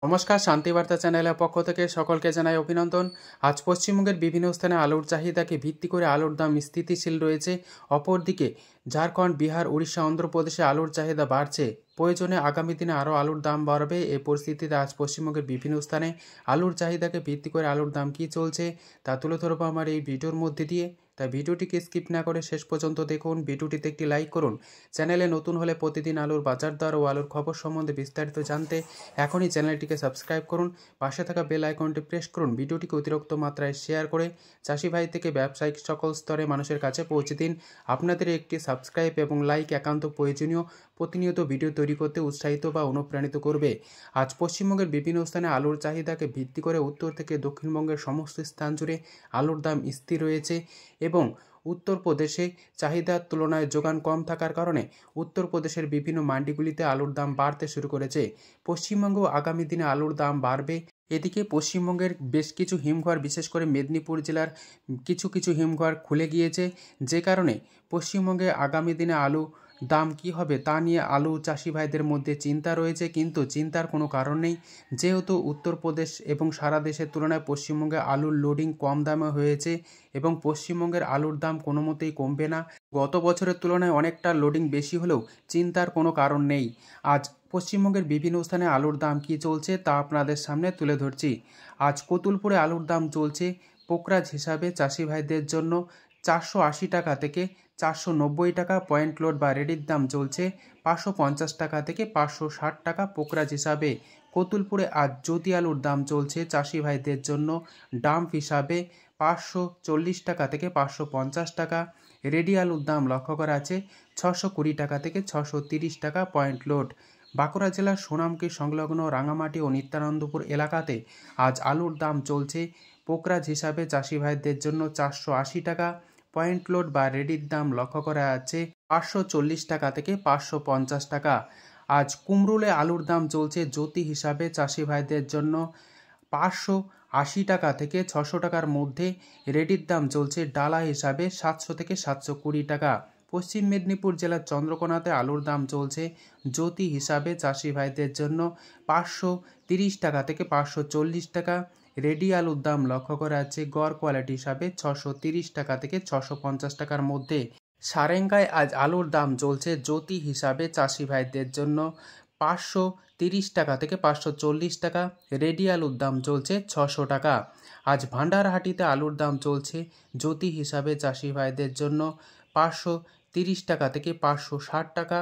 নমস্কার, শান্তিবার্তা চ্যানেলের পক্ষ থেকে সকলকে জানাই অভিনন্দন। আজ পশ্চিমবঙ্গের বিভিন্ন স্থানে আলুর চাহিদাকে ভিত্তি করে আলুর দাম স্থিতিশীল রয়েছে। অপরদিকে ঝাড়খণ্ড, বিহার, উড়িষ্যা, অন্ধ্রপ্রদেশে আলুর চাহিদা বাড়ছে। প্রয়োজনে আগামী দিনে আরও আলুর দাম বাড়বে। এই পরিস্থিতিতে আজ পশ্চিমবঙ্গের বিভিন্ন স্থানে আলুর চাহিদাকে ভিত্তি করে আলুর দাম কী চলছে তা তুলে ধরবো আমার এই ভিডিওর মধ্যে দিয়ে। তাই ভিডিওটিকে স্কিপ না করে শেষ পর্যন্ত দেখুন। ভিডিওটিতে একটি লাইক করুন। চ্যানেলে নতুন হলে প্রতিদিন আলুর বাজার দর ও আলুর খবর সম্বন্ধে বিস্তারিত জানতে এখনই চ্যানেলটিকে সাবস্ক্রাইব করুন। পাশে থাকা বেল আইকনটি প্রেস করুন। ভিডিওটিকে অতিরিক্ত মাত্রায় শেয়ার করে চাষি ভাই থেকে ব্যবসায়িক সকল স্তরে মানুষের কাছে পৌঁছে দিন। আপনাদের একটি সাবস্ক্রাইব এবং লাইক একান্ত প্রয়োজনীয়। প্রতিনিয়ত ভিডিও তৈরি করতে উৎসাহিত বা অনুপ্রাণিত করবে। আজ পশ্চিমবঙ্গের বিভিন্ন স্থানে আলুর চাহিদাকে ভিত্তি করে উত্তর থেকে দক্ষিণবঙ্গের সমস্ত স্থান জুড়ে আলুর দাম স্থির রয়েছে এবং উত্তরপ্রদেশে চাহিদার তুলনায় যোগান কম থাকার কারণে উত্তরপ্রদেশের বিভিন্ন মান্ডিগুলিতে আলুর দাম বাড়তে শুরু করেছে। পশ্চিমবঙ্গেও আগামী দিনে আলুর দাম বাড়বে। এদিকে পশ্চিমবঙ্গের বেশ কিছু হিমঘর, বিশেষ করে মেদিনীপুর জেলার কিছু কিছু হিমঘর খুলে গিয়েছে, যে কারণে পশ্চিমবঙ্গে আগামী দিনে আলু দাম কী হবে তা নিয়ে আলু চাষি ভাইদের মধ্যে চিন্তা রয়েছে। কিন্তু চিন্তার কোনো কারণ নেই, যেহেতু উত্তরপ্রদেশ এবং সারা দেশের তুলনায় পশ্চিমবঙ্গে আলুর লোডিং কম দামে হয়েছে এবং পশ্চিমবঙ্গের আলুর দাম কোনো মতেই কমবে না। গত বছরের তুলনায় অনেকটা লোডিং বেশি হলেও চিন্তার কোনো কারণ নেই। আজ পশ্চিমবঙ্গের বিভিন্ন স্থানে আলুর দাম কী চলছে তা আপনাদের সামনে তুলে ধরছি। আজ কতুলপুরে আলুর দাম চলছে পোকরাজ হিসাবে চাষি ভাইদের জন্য 480 টাকা থেকে 490 টাকা। পয়েন্ট লোড বা রেডির দাম চলছে 550 টাকা থেকে 560 টাকা পোকরাজ হিসাবে। কতুলপুরে আজ জ্যোতি আলুর দাম চলছে চাষি ভাইদের জন্য ডাম্প হিসাবে 540 টাকা থেকে 550 টাকা। রেডি আলুর দাম লক্ষ্য করা আছে 620 টাকা থেকে 630 টাকা পয়েন্ট লোড। বাঁকুড়া জেলার সুনামকে সংলগ্ন রাঙামাটি ও নিত্যানন্দপুর এলাকাতে আজ আলুর দাম চলছে পোকরাজ হিসাবে চাষি ভাইদের জন্য 480 টাকা। পয়েন্ট লোড বা রেডির দাম লক্ষ্য করা আছে 540 টাকা থেকে 550 টাকা। আজ কুমরুলে আলুর দাম চলছে জ্যোতি হিসাবে চাষি ভাইদের জন্য 580 টাকা থেকে 600 টাকার মধ্যে। রেডির দাম চলছে ডালা হিসাবে 700 থেকে 720 টাকা। পশ্চিম মেদিনীপুর জেলার চন্দ্রকোনাতে আলুর দাম চলছে জ্যোতি হিসাবে চাষি ভাইদের জন্য 530 টাকা থেকে 540 টাকা। রেডি আলুর দাম লক্ষ্য করা আছে গড় কোয়ালিটি হিসাবে 630 টাকা থেকে 650 টাকার মধ্যে। সারেঙ্গায় আজ আলুর দাম চলছে জ্যোতি হিসাবে চাষি ভাইদের জন্য 530 টাকা থেকে 540 টাকা। রেডি আলুর দাম চলছে 600 টাকা। আজ ভান্ডারহাটিতে আলুর দাম চলছে জ্যোতি হিসাবে চাষি ভাইদের জন্য 530 টাকা থেকে 560 টাকা।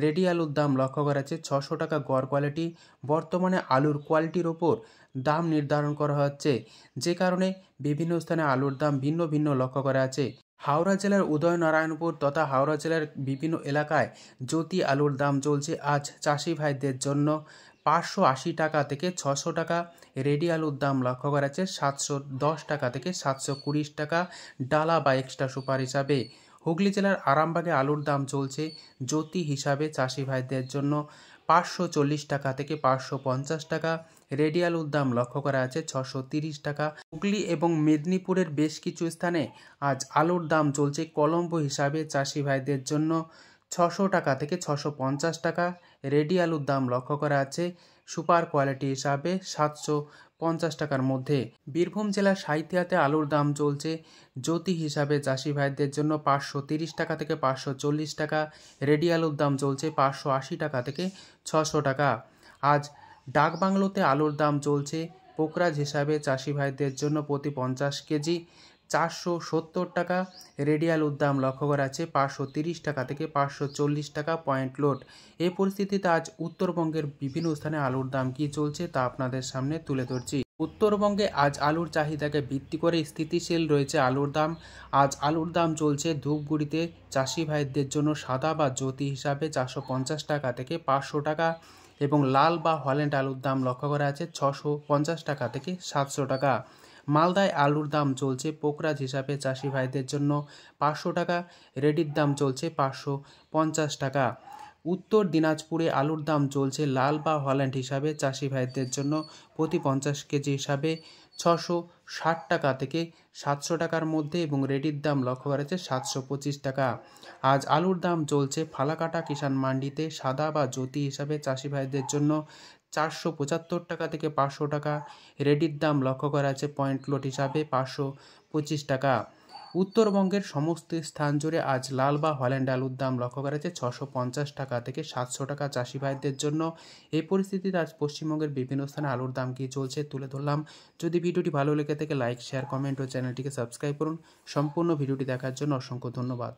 রেডি আলুর দাম লক্ষ্য করা আছে 600 টাকা গড় কোয়ালিটি। বর্তমানে আলুর কোয়ালিটির ওপর দাম নির্ধারণ করা হচ্ছে, যে কারণে বিভিন্ন স্থানে আলুর দাম ভিন্ন ভিন্ন লক্ষ্য করা আছে। হাওড়া জেলার উদয়নারায়ণপুর তথা হাওড়া জেলার বিভিন্ন এলাকায় জ্যোতি আলুর দাম চলছে আজ চাষি ভাইদের জন্য 580 টাকা থেকে 600 টাকা। রেডি আলুর দাম লক্ষ্য করা আছে 710 টাকা থেকে 720 টাকা ডালা বা এক্সট্রা সুপার হিসাবে। হুগলি জেলার আরামবাগে আলুর দাম চলছে জ্যোতি হিসাবে চাষি ভাইদের জন্য 540 টাকা থেকে 550 টাকা। রেডি আলুর দাম লক্ষ্য করা আছে 630 টাকা। হুগলি এবং মেদিনীপুরের বেশ কিছু স্থানে আজ আলুর দাম চলছে কলম্বো হিসাবে চাষি ভাইদের জন্য 600 টাকা থেকে 650 টাকা। রেডি আলুর দাম লক্ষ্য করা আছে সুপার কোয়ালিটি হিসাবে 750 টাকার মধ্যে। বীরভূম জেলার সাঁইথিয়াতে আলুর দাম চলছে জ্যোতি হিসাবে চাষি ভাইদের জন্য 530 টাকা থেকে 540 টাকা। রেডি আলুর দাম চলছে 580 টাকা থেকে 600 টাকা। আজ ডাকবাংলোতে আলুর দাম চলছে পোকরাজ হিসাবে চাষি ভাইদের জন্য প্রতি 50 কেজি 470 টাকা। রেডি আলুর দাম লক্ষ্য করা আছে 530 টাকা থেকে 540 টাকা পয়েন্ট লোড। এই পরিস্থিতিতে আজ উত্তরবঙ্গের বিভিন্ন স্থানে আলুর দাম কী চলছে তা আপনাদের সামনে তুলে ধরছি। উত্তরবঙ্গে আজ আলুর চাহিদাকে ভিত্তি করে স্থিতিশীল রয়েছে আলুর দাম। আজ আলুর দাম চলছে ধূপগুড়িতে চাষি ভাইদের জন্য সাদা বা জ্যোতি হিসাবে 450 টাকা থেকে 500 টাকা এবং লাল বা হল্যান্ড আলুর দাম লক্ষ্য করা আছে 650 টাকা থেকে 700 টাকা। মালদায় আলুর দাম চলছে পোকরাজ হিসাবে চাষি ভাইদের জন্য 500 টাকা। রেডির দাম চলছে 550 টাকা। উত্তর দিনাজপুরে আলুর দাম চলছে লাল বা হল্যান্ড হিসাবে চাষি ভাইদের জন্য প্রতি 50 কেজি হিসাবে 660 টাকা থেকে 700 টাকার মধ্যে এবং রেডির দাম লক্ষ্য করা যাচ্ছে 725 টাকা। আজ আলুর দাম চলছে ফালাকাটা কিষাণ মান্ডিতে সাদা বা জ্যোতি হিসাবে চাষি ভাইদের জন্য 475 টাকা থেকে 500 টাকা। রেডির দাম লক্ষ্য করা যাচ্ছে পয়েন্ট লট হিসাবে 525 টাকা। উত্তরবঙ্গের সমস্ত স্থান জুড়ে আজ লাল বা হল্যান্ড আলুর দাম লক্ষ্য করা যাচ্ছে 650 টাকা থেকে 700 টাকা চাষি ভাইদের জন্য। এই পরিস্থিতিতে আজ পশ্চিমবঙ্গের বিভিন্ন স্থানে আলুর দাম কী চলছে তুলে ধরলাম। যদি ভিডিওটি ভালো লেগে থাকে লাইক, শেয়ার, কমেন্ট ও চ্যানেলটিকে সাবস্ক্রাইব করুন। সম্পূর্ণ ভিডিওটি দেখার জন্য অসংখ্য ধন্যবাদ।